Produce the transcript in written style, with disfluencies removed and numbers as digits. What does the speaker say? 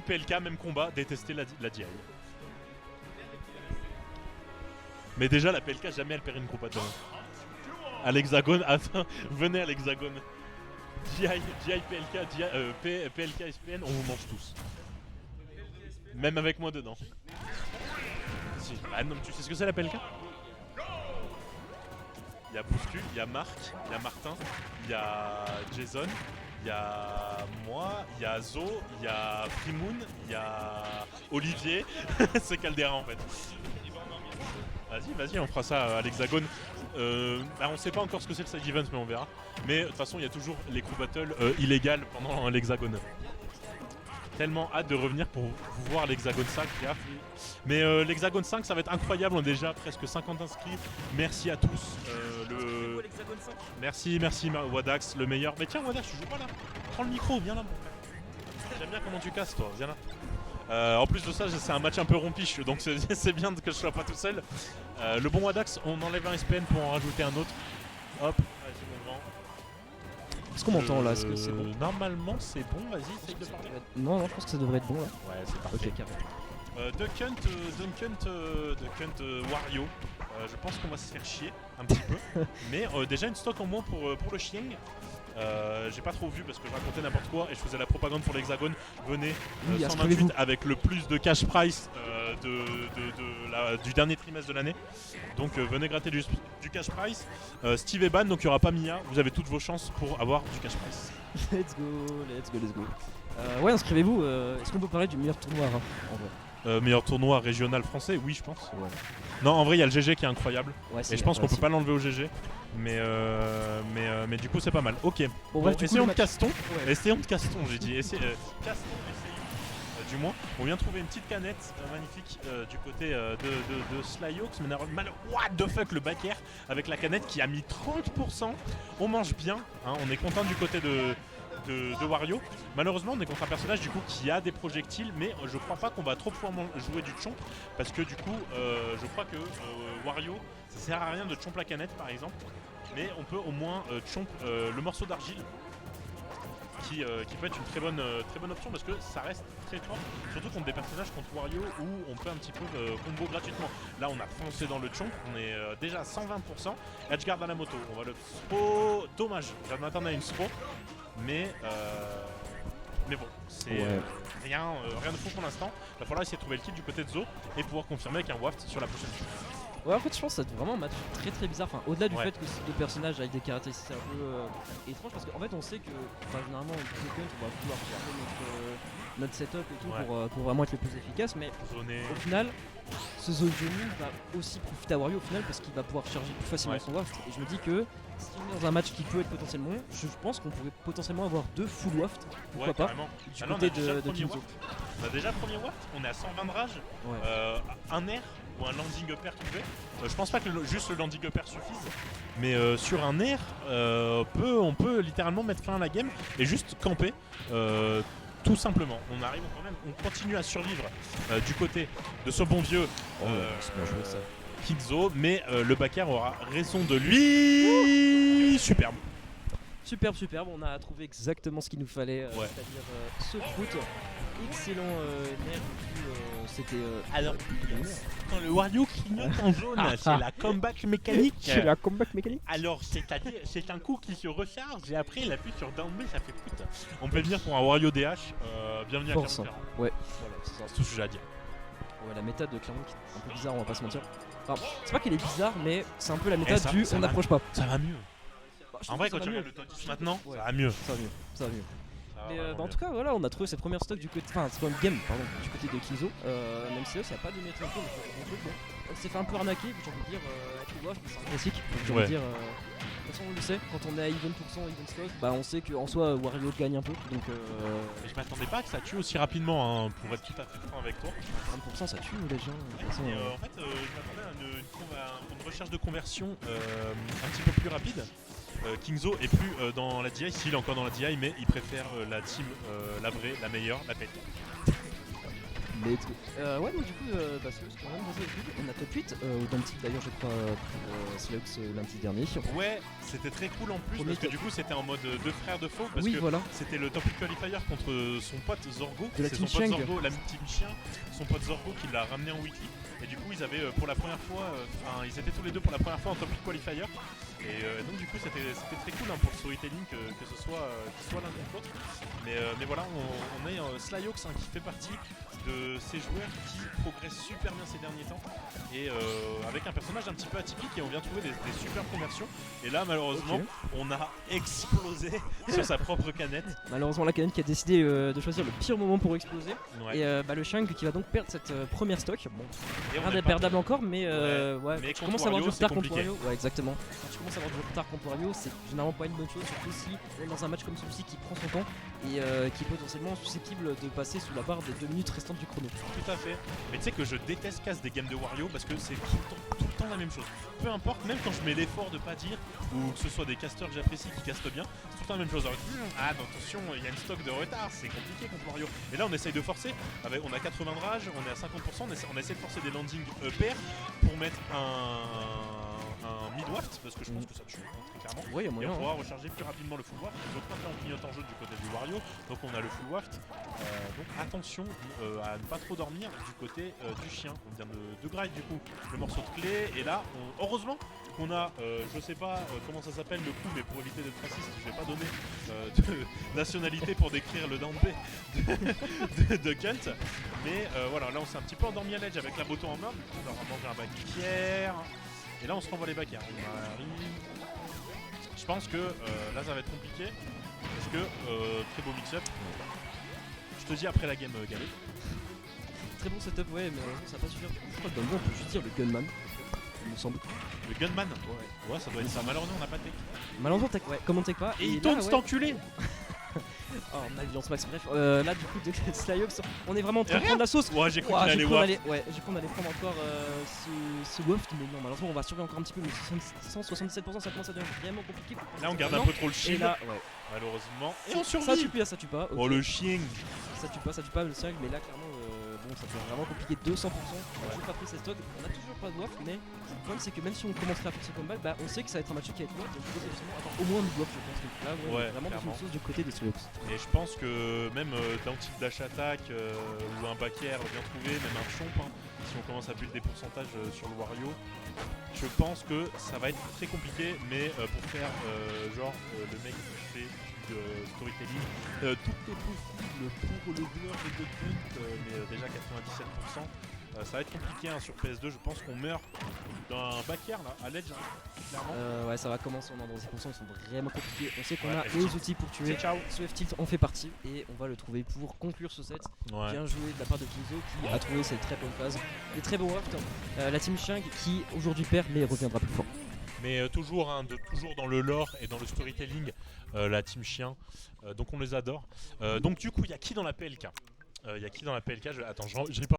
PLK, même combat, détester la DI. Mais déjà, la PLK, jamais elle perd une groupe battle. À l'hexagone, attends, venez à l'hexagone. DI, PLK, PLK, SPN, on vous mange tous. Même avec moi dedans. Si. Ah non, tu sais ce que c'est la PLK? Il y a Bouscu, il y a Marc, il y a Martin, il y a Jason, il y a moi, il y a Zo, il y a Frimoun, il y a Olivier. C'est Caldera en fait. Vas-y, on fera ça à l'hexagone. On sait pas encore ce que c'est le side event, mais on verra. Mais de toute façon, il y a toujours les crew battles illégales pendant l'hexagone. Tellement hâte de revenir pour vous voir l'hexagone 5. Mais l'hexagone 5, ça va être incroyable. On a déjà presque 50 inscrits. Merci à tous. Merci Wadax, le meilleur. Mais tiens, Wadax, tu joues pas là. Prends le micro, viens là, mon frère. J'aime bien comment tu casses, toi. Viens là. En plus de ça, c'est un match un peu rompiche, donc c'est bien que je sois pas tout seul. Le bon Wadax, on enlève un SPN pour en rajouter un autre. Hop, vas-y mon grand. Est-ce qu'on m'entend là? Est-ce que c'est bon? Normalement c'est bon, vas-y, essaye de parler. Non, je pense que ça devrait être bon là. Ouais, c'est parfait. Ok, carré. Duck Hunt Wario. Je pense qu'on va se faire chier un petit peu. Mais déjà une stock en moins pour le chien. J'ai pas trop vu parce que je racontais n'importe quoi et je faisais la propagande pour l'hexagone. Venez, 128 avec le plus de cash price du dernier trimestre de l'année. Donc venez gratter du cash price. Steve est ban, donc il n'y aura pas Mia. Vous avez toutes vos chances pour avoir du cash price. Let's go. Ouais, inscrivez-vous. Est-ce qu'on peut parler du meilleur tournoi Rafa, en vrai? Meilleur tournoi régional français, oui je pense. Ouais. Non, en vrai il y a le GG qui est incroyable. Ouais, et je pense qu'on peut pas l'enlever au GG. Mais du coup c'est pas mal. Ok. Bon, essayons de Caston. Ouais. Essayons de Caston, j'ai dit. Caston, du moins. On vient de trouver une petite canette magnifique du côté de Slyhawks. Mais what the fuck, le back air avec la canette qui a mis 30%. On mange bien, hein, on est content du côté de Wario. Malheureusement on est contre un personnage du coup qui a des projectiles, mais je crois pas qu'on va trop pouvoir jouer du chomp parce que du coup je crois que Wario ça sert à rien de chomp la canette par exemple, mais on peut au moins chomp le morceau d'argile qui peut être une très bonne option parce que ça reste très fort, surtout contre des personnages contre Wario où on peut un petit peu combo gratuitement. Là on a foncé dans le chomp, on est déjà à 120%. Edgeguard à la moto, on va le spro, dommage, j'en attendais une spro. Mais bon, c'est rien de fou pour l'instant. Il va falloir essayer de trouver le kill du côté de Zo et pouvoir confirmer avec un waft sur la prochaine fois. Ouais, en fait, je pense que c'est vraiment un match très bizarre. Enfin, au-delà du fait que ces deux personnages avec des caractéristiques un peu étranges, parce qu'en fait, on sait que généralement, en Duck Hunt, on va pouvoir faire notre setup et tout pour vraiment être le plus efficace. Mais au final, ce Zojomi va aussi profiter à Wario au final parce qu'il va pouvoir charger plus facilement son waft. Et je me dis que si on est dans un match qui peut être potentiellement, je pense qu'on pourrait potentiellement avoir deux full waft. Pourquoi pas du côté de Kinzo. On a déjà le premier waft, on est à 120 de rage, un air ou un landing upper trouvé. Je pense pas que juste le landing upper suffise, mais sur un air, on peut littéralement mettre fin à la game et juste camper. Tout simplement, on continue à survivre du côté de ce bon vieux Kinzo, mais le backer aura raison de lui. Superbe. Superbe, on a trouvé exactement ce qu'il nous fallait, c'est-à-dire ce foot. Excellent nerf, c'était... Alors, quand le Wario clignote en jaune, c'est la comeback mécanique. Alors, c'est-à-dire, c'est un coup qui se recharge et après il appuie sur down B, ça fait pute. On peut venir pour un Wario DH, bienvenue à Clermont-Ferrand. Ouais, voilà, c'est tout ce que j'ai à dire. Ouais, la méthode de Clermont qui est un peu bizarre, on va pas se mentir. Enfin, c'est pas qu'elle est bizarre, mais c'est un peu la méthode du on n'approche pas. Ça va mieux. En vrai, quand tu regardes le top 10 maintenant, ça va mieux. Ça va mieux. Mais en tout cas, voilà, on a trouvé cette première stock du côté, enfin, c'est pas une game, pardon, du côté de Kinzo. Même si ça n'a pas donné très peu, on s'est fait un peu arnaquer, j'ai envie de dire, avec le WAF, c'est un classique. J'ai envie de dire, de toute façon, on le sait, quand on est à even %, even stock, on sait qu'en soi, Wario gagne un peu. Donc, mais je m'attendais pas que ça tue aussi rapidement, hein, pour être tout à fait franc avec toi. 30% ça tue, les gens. En fait, je m'attendais à une recherche de conversion un petit peu plus rapide. Kinzo est plus dans la DI, s'il est encore dans la DI, mais il préfère la team, la vraie, la meilleure, la PLK. Mais ouais, donc du coup, parce que ce qu'on vient de dire, on a top 8, dans le titre d'ailleurs, je crois, pour Slux lundi dernier. Ouais, c'était très cool en plus Premier parce que top. du coup c'était en mode deux frères de faux parce Oui, que voilà. c'était le top 8 qualifier contre son pote Zorgo. De la C'est team son pote Cheng. Zorgo, la team chien, son pote Zorgo qui l'a ramené en weekly. Et du coup ils avaient pour la première fois, ils étaient tous les deux pour la première fois en top 8 qualifier. Et donc du coup c'était très cool pour le storytelling que ce soit l'un contre l'autre. Mais voilà, on est Slyox qui fait partie de ces joueurs qui progressent super bien ces derniers temps et avec un personnage un petit peu atypique et on vient trouver des super conversions et là malheureusement on a explosé sur sa propre canette. Malheureusement la canette qui a décidé de choisir le pire moment pour exploser. Ouais. Et le Shang qui va donc perdre cette première stock. Bon, Et on rien est n'est pas- perdable encore, mais Mais tu contre commences à avoir du Wario, c'est retard contre compliqué. Wario. Ouais, exactement. Quand tu commences à avoir du retard contre Wario, c'est généralement pas une bonne chose, surtout si on est dans un match comme celui-ci qui prend son temps et qui est potentiellement susceptible de passer sous la barre des 2 minutes restantes du chrono. Tout à fait. Mais tu sais que je déteste casse des games de Wario parce que c'est tout le temps la même chose. Peu importe, même quand je mets l'effort de pas dire ou que ce soit des casteurs que j'apprécie qui castent bien, c'est tout le temps la même chose. Alors, ah attention, il y a une stock de retard, c'est compliqué contre Wario. Et là on essaye de forcer, on a 80 de rage, on est à 50%, on essaie de forcer des landings pairs pour mettre un mid-waft parce que je pense que ça tue très clairement. Ouais, il y a Et moyen. on pourra recharger plus rapidement le full waft. Je crois que là on clignote en jeu du côté du Wario, donc on a le full waft. Donc attention à ne pas trop dormir du côté du chien. On vient de grind du coup le morceau de clé et là heureusement qu'on a, je sais pas comment ça s'appelle le coup, mais pour éviter d'être raciste, je vais pas donner de nationalité pour décrire le down B de Kent. Mais voilà, là on s'est un petit peu endormi à l'edge avec la moto en main. On va manger un baquière. Et là on se renvoie les baquières. On arrive. Je pense que là ça va être compliqué. Parce que très beau mix-up. Je te dis après la game Galé. Très bon setup, ouais, mais malheureusement ça va pas suffire. Je crois que dans le jeu on peut juste dire le gunman, il me semble. Le gunman. Ouais. Ouais, ça doit être ça. Malheureusement on n'a pas de tech. Malheureusement, ouais, comment tech pas. Et il là, tourne ouais. cet enculé. Oh, malviance max. Bref, là du coup, de Slyox, on est vraiment en train de Rien. prendre la sauce. Ouais, j'ai cru Ouah, qu'il allait j'ai cru voir. qu'on allait prendre encore ce waft, mais non, malheureusement, on va surveiller encore un petit peu. Mais 177%, ça commence à devenir vraiment compliqué. Là on garde un peu trop le Et shield. là, ouais. Malheureusement. Et on Ça survit. tue pas, ça tue pas. Oh ok. le chien. Ça tue pas le 5, mais là, clairement, bon, ça devient vraiment compliqué. 200%. On a toujours pas pris ses stocks. On a toujours pas de waft, mais le problème, c'est que même si on commencerait à faire ce combat, bah, on sait que ça va être un match qui va être long. Donc, il faut absolument avoir au moins une waft, je pense. Donc là, ouais, on est vraiment dans clairement. une sauce du côté des Slyox. Et je pense que même d'un type dash attack ou un backer bien trouvé, même un chomp, si on commence à build des pourcentages sur le Wario, je pense que ça va être très compliqué, mais pour faire genre le mec qui fait du storytelling, tout est possible pour le joueur de Hunt, mais déjà 97%. Ça va être compliqué sur PS2, je pense qu'on meurt d'un backer là, à l'edge, clairement. Ouais, ça va commencer, on est dans 10%, ils sont vraiment compliqués. On sait qu'on Ouais, a F-tilt. les outils pour tuer. Ciao. Ce F-tilt en fait partie et on va le trouver pour conclure ce set. Ouais. Bien joué de la part de Kinzo qui a trouvé cette très bonne phase. Des très bons wafts. La team Shang qui aujourd'hui perd mais reviendra plus fort. Mais toujours dans le lore et dans le storytelling, la team chien. Donc on les adore. Donc du coup, il y a qui dans la PLK? Attends, j'ai pas